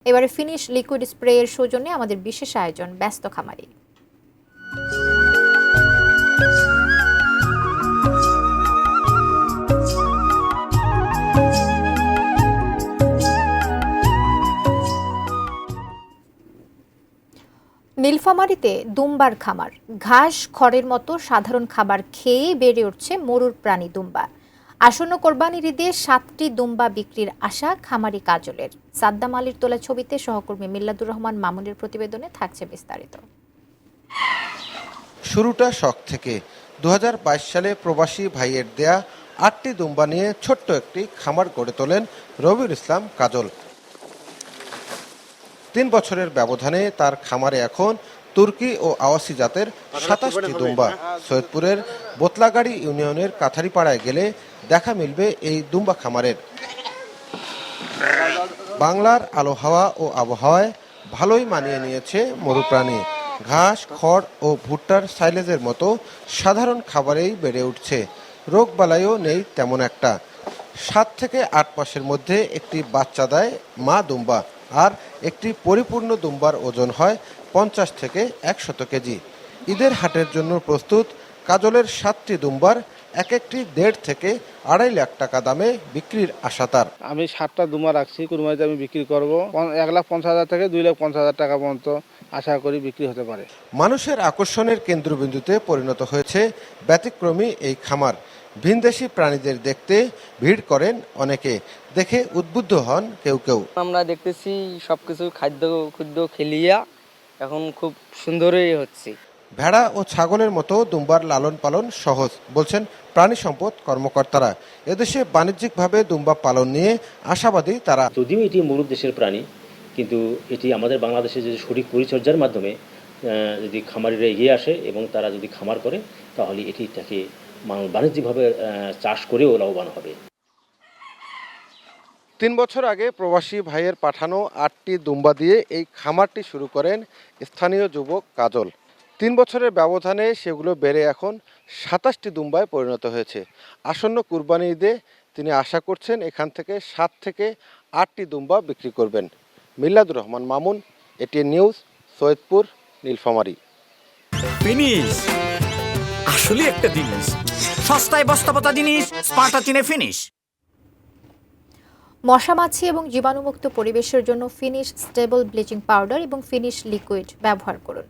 এবারে finish liquid spray এর সৌজন্যে আমাদের বিশেষ আয়োজন ব্যস্ত খামারি। নীলফামারীতে দুম্বার খামার। ঘাস খড়ের মতো সাধারণ খাবার খেয়ে বেড়ে উঠছে মরুর প্রাণী দুম্বা। আসন্ন কোরবানির ঈদে 7টি দুম্বা বিক্রির আশা খামারি কাজলের। সাদ্দাম আলীর তোলা ছবিতে সহকর্মী মিল্লাদুর রহমান মামুনের প্রতিবেদনে থাকছে বিস্তারিত। শুরুটা শখ থেকে 2022 সালে প্রবাসী ভাইয়ের দেয়া 8টি দুম্বা নিয়ে ছোট্ট একটি খামার গড়ে তোলেন রবিউল ইসলাম কাজল। 3 বছরের ব্যবধানে তার খামারে এখন তুর্কি ও আওয়াসি জাতের 27টি দুম্বা। সৈয়দপুরের বোতলাগাড়ি ইউনিয়নের কাথারিপাড়ায় গেলে দেখা মিলবে এই দুম্বা খামারের। বাংলার আলো হাওয়া ও আবহাওয়ায় ভালোই মানিয়ে নিয়েছে মরুপ্রাণী। ঘাস খড় ও ভুট্টার সাইলেজের মতো সাধারণ খাবারেই বেড়ে উঠছে। রোগবালাইও নেই তেমন একটা। 7 থেকে 8 মাসের মধ্যে একটি বাচ্চা দেয় মা দুম্বা, আর একটি পরিপূর্ণ দুম্বার ওজন হয় 50 থেকে 100 কেজি। ঈদের হাটের জন্য প্রস্তুত কাজলের 7টি দুম্বার এক একটি 1.5 থেকে 2.5 লাখ টাকা দামে বিক্রির আশা তার। আমি 7টা দুম্বা রাখছি, কুরবানিতে আমি বিক্রি করব 1,50,000 থেকে 2,50,000 টাকা পর্যন্ত আশা করি বিক্রি হতে পারে। মানুষের আকর্ষণের কেন্দ্রবিন্দুতে পরিণত হয়েছে ব্যতিক্রমী এই খামার। ভিনদেশি প্রাণীদের দেখতে ভিড় করেন অনেকে, দেখে উদ্বুদ্ধ হন কেউ কেউ। আমরা দেখতেছি সবকিছু খাদ্য খেলিয়া এখন খুব সুন্দরই হচ্ছে। ভেড়া ও ছাগলের মতো দুম্বার লালন পালন সহজ বলছেন প্রাণী সম্পদ কর্মকর্তারা। এদেশে বাণিজ্যিকভাবে দুম্বা পালন নিয়ে আশাবাদী তারা। যদিও এটি মরুর দেশের প্রাণী, কিন্তু এটি আমাদের বাংলাদেশে যদি সঠিক পরিচর্যার মাধ্যমে যদি খামারিরা এগিয়ে আসে এবং তারা যদি খামার করে, তাহলে এটাকে বাণিজ্যিকভাবে চাষ করেও লাভবান হবে। 3 বছর আগে প্রবাসী ভাইয়ের পাঠানো 8টি দুম্বা দিয়ে এই খামারটি শুরু করেন স্থানীয় যুবক কাজল। 3 বছরের ব্যবধানে সেগুলো বেড়ে এখন 27টি দুম্বায় পরিণত হয়েছে। আসন্ন কুরবানি ঈদে তিনি আশা করছেন এখান থেকে 7 থেকে 8টি দুম্বা বিক্রি করবেন। Milladur Rahman Mamun, ATN news, Saidpur, Nilphamari. Finish আসলে একটা জিনিস, সস্তায় বস্তাপতা জিনিস, স্পার্টা চিনে ফিনিশ। মশা মাছি এবং জীবাণুমুক্ত পরিবেশের জন্য ফিনিশ স্টেবল ব্লিচিং পাউডার এবং ফিনিশ লিকুইড ব্যবহার করুন।